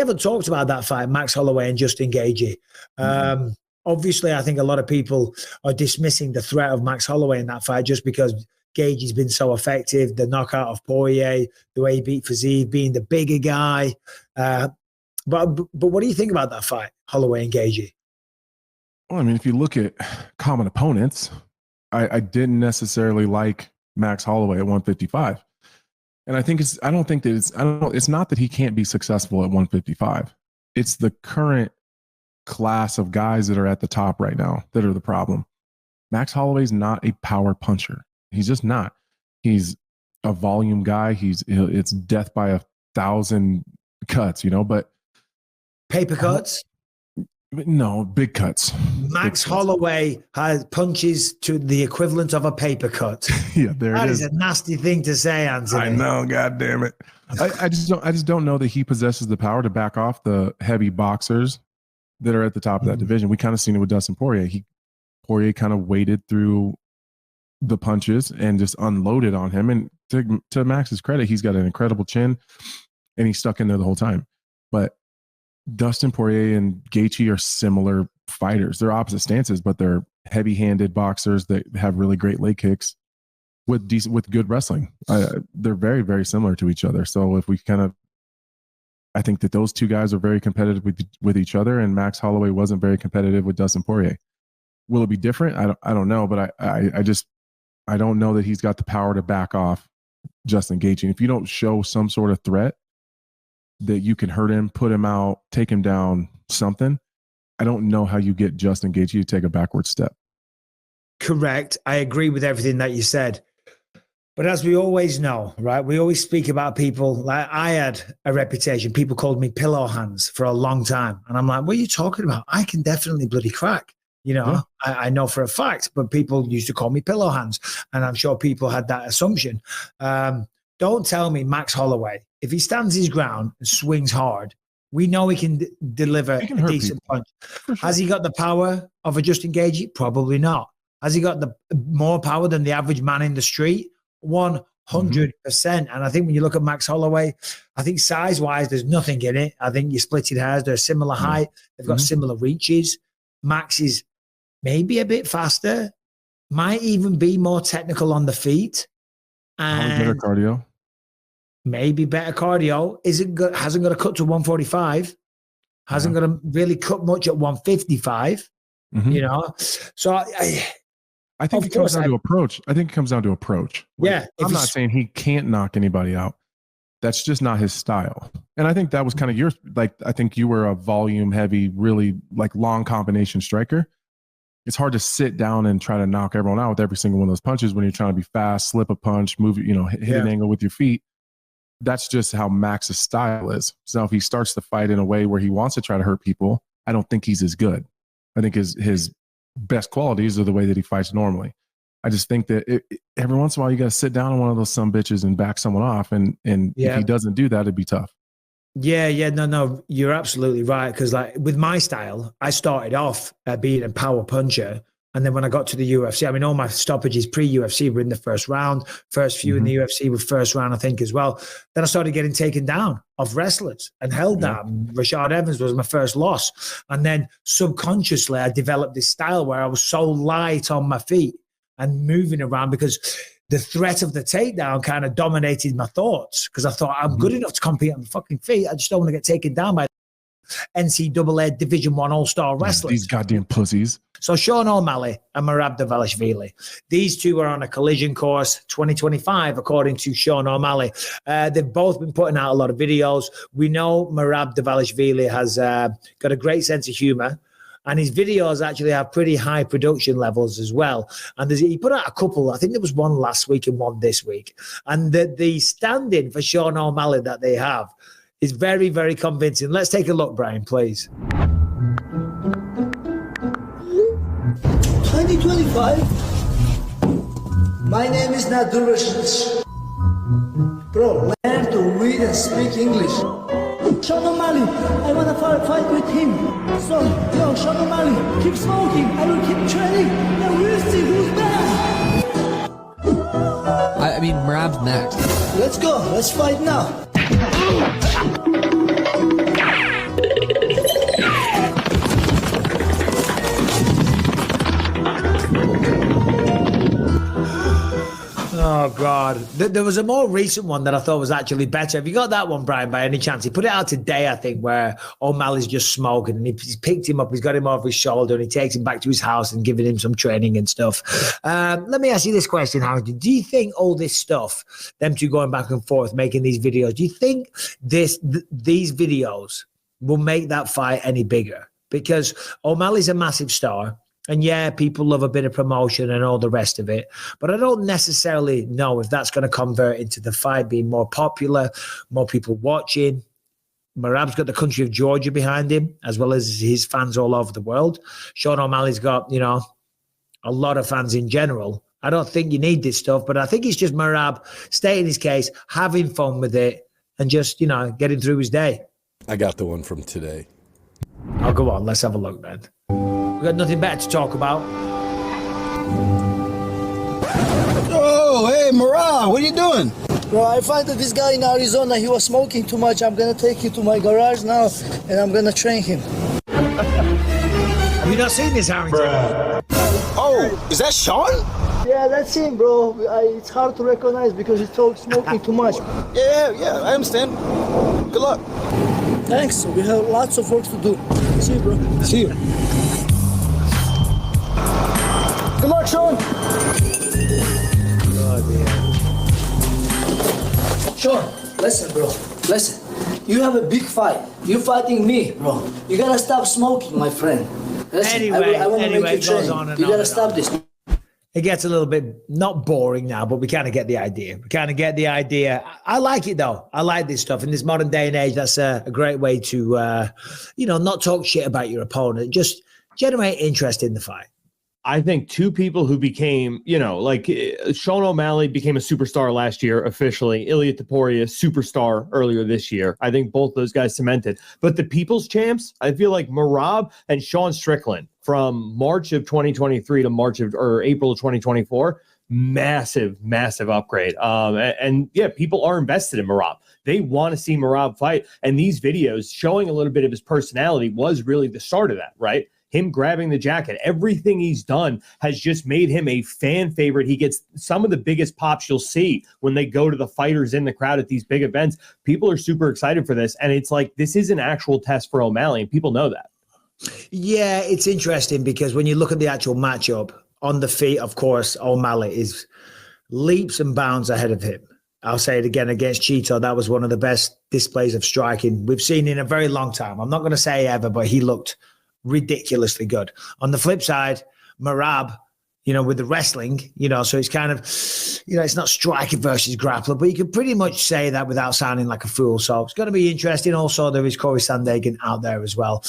haven't talked about that fight, Max Holloway and Justin Gaethje. Obviously, I think a lot of people are dismissing the threat of Max Holloway in that fight just because Gaethje's been so effective. The knockout of Poirier, the way he beat Fiziev, being the bigger guy. But what do you think about that fight, Holloway and Gaethje? Well, I mean, if you look at common opponents, I didn't necessarily like Max Holloway at 155. And I think it's not that he can't be successful at 155. It's the current class of guys that are at the top right now that are the problem. Max Holloway's not a power puncher. He's just not. He's a volume guy. It's death by 1,000 cuts, but paper cuts. No, big cuts. Max Holloway has punches to the equivalent of a paper cut. Yeah, there it is. That is a nasty thing to say, Anthony. I know, God damn it. I just don't know that he possesses the power to back off the heavy boxers that are at the top of that division. We kind of seen it with Dustin Poirier. Poirier kind of waded through the punches and just unloaded on him. And to Max's credit, he's got an incredible chin and he's stuck in there the whole time. But Dustin Poirier and Gaethje are similar fighters. They're opposite stances, but they're heavy-handed boxers that have really great leg kicks with good wrestling. They're very, very similar to each other. So if we I think that those two guys are very competitive with each other, and Max Holloway wasn't very competitive with Dustin Poirier. Will it be different? I don't know, but I don't know that he's got the power to back off Justin Gaethje. And if you don't show some sort of threat that you can hurt him, put him out, take him down, something, I don't know how you get Justin Gaethje to take a backward step. Correct. I agree with everything that you said. But as we always know, right, we always speak about people. Like I had a reputation. People called me pillow hands for a long time. And I'm like, what are you talking about? I can definitely bloody crack. Yeah. I know for a fact, but people used to call me pillow hands. And I'm sure people had that assumption. Don't tell me Max Holloway, if he stands his ground and swings hard, we know he can deliver a decent punch. Sure. Has he got the power of a Justin Gaethje? Probably not. Has he got the more power than the average man in the street? 100%. And I think when you look at Max Holloway, I think size-wise, there's nothing in it. I think you're splitting hairs. They're similar height. They've got similar reaches. Max is maybe a bit faster, might even be more technical on the feet. And better cardio. Maybe better cardio. Hasn't got to cut to 145. Hasn't got to really cut much at 155. So I think it comes down to approach. I think it comes down to approach. Yeah. I'm not saying he can't knock anybody out. That's just not his style. And I think that was kind of I think you were a volume heavy, really like long combination striker. It's hard to sit down and try to knock everyone out with every single one of those punches when you're trying to be fast, slip a punch, move, hit an angle with your feet. That's just how Max's style is. So if he starts to fight in a way where he wants to try to hurt people, I don't think he's as good. I think his best qualities are the way that he fights normally. I just think that every once in a while you got to sit down on one of those sumbitches and back someone off. And if he doesn't do that, it'd be tough. Yeah. No, you're absolutely right. Because like with my style, I started off being a power puncher. And then when I got to the UFC, I mean, all my stoppages pre-UFC were in the first round. First few in the UFC were first round, I think, as well. Then I started getting taken down of wrestlers and held down. Rashad Evans was my first loss. And then subconsciously, I developed this style where I was so light on my feet and moving around because the threat of the takedown kind of dominated my thoughts because I thought I'm good enough to compete on the fucking feet. I just don't want to get taken down by NCAA Division I All-Star wrestlers. These goddamn pussies. So Sean O'Malley and Merab Dvalishvili. These two are on a collision course 2025, according to Sean O'Malley. They've both been putting out a lot of videos. We know Merab Dvalishvili has got a great sense of humor. And his videos actually have pretty high production levels as well. And he put out a couple. I think there was one last week and one this week. And the stand-in for Sean O'Malley that they have is very, very convincing. Let's take a look, Brian, please. 2025. My name is Nadur Rashid. Bro, learn to read and speak English. Sean O'Malley, I want to fight with him. So, Sean O'Malley, keep smoking. I will keep training. Now we'll see who's better. I mean, Merab's next. Let's go. Let's fight now. God. There was a more recent one that I thought was actually better. Have you got that one, Brian, by any chance? He put it out today, I think, where O'Malley's just smoking and he's picked him up. He's got him over his shoulder and he takes him back to his house and giving him some training and stuff. Let me ask you this question, Harrington. Do you think all this stuff, them two going back and forth, making these videos, do you think these videos will make that fight any bigger? Because O'Malley's a massive star. And yeah, people love a bit of promotion and all the rest of it. But I don't necessarily know if that's going to convert into the fight being more popular, more people watching. Merab's got the country of Georgia behind him, as well as his fans all over the world. Sean O'Malley's got, you know, a lot of fans in general. I don't think you need this stuff, but I think it's just Merab stating his case, having fun with it, and just, you know, getting through his day. I got the one from today. Oh, go on. Let's have a look, man. We've got nothing better to talk about. Oh, hey, Merab, what are you doing? Bro, I find that this guy in Arizona, he was smoking too much. I'm gonna take you to my garage now, and I'm gonna train him. Have you not seen this, Harrington? Oh, is that Sean? Yeah, that's him, bro. It's hard to recognize because he's smoking too much. Yeah, I understand. Good luck. Thanks. We have lots of work to do. See you, bro. See you. Good luck, Sean. Sean, listen, bro. Listen. You have a big fight. You're fighting me, bro. You gotta stop smoking, my friend. Listen, Anyway, I wanna make you it goes train. on and You on gotta and stop on. this. It gets a little bit, not boring now, but we kind of get the idea. I like it, though. I like this stuff. In this modern day and age, that's a great way to, not talk shit about your opponent. Just generate interest in the fight. I think two people who became, Sean O'Malley became a superstar last year officially. Ilia Topuria, superstar earlier this year. I think both those guys cemented. But the people's champs, I feel like Merab and Sean Strickland from March of 2023 to April of 2024, massive upgrade. And people are invested in Merab. They want to see Merab fight. And these videos showing a little bit of his personality was really the start of that, right? Him grabbing the jacket, everything he's done has just made him a fan favorite. He gets some of the biggest pops you'll see when they go to the fighters in the crowd at these big events. People are super excited for this. And it's like, this is an actual test for O'Malley, and people know that. Yeah, it's interesting because when you look at the actual matchup, on the feet, of course, O'Malley is leaps and bounds ahead of him. I'll say it again, against Cheeto, that was one of the best displays of striking we've seen in a very long time. I'm not going to say ever, but he looked ridiculously good. On the flip side, Merab, with the wrestling, so it's kind of, it's not striker versus grappler, but you can pretty much say that without sounding like a fool. So it's going to be interesting. Also, there is Corey Sandhagen out there as well.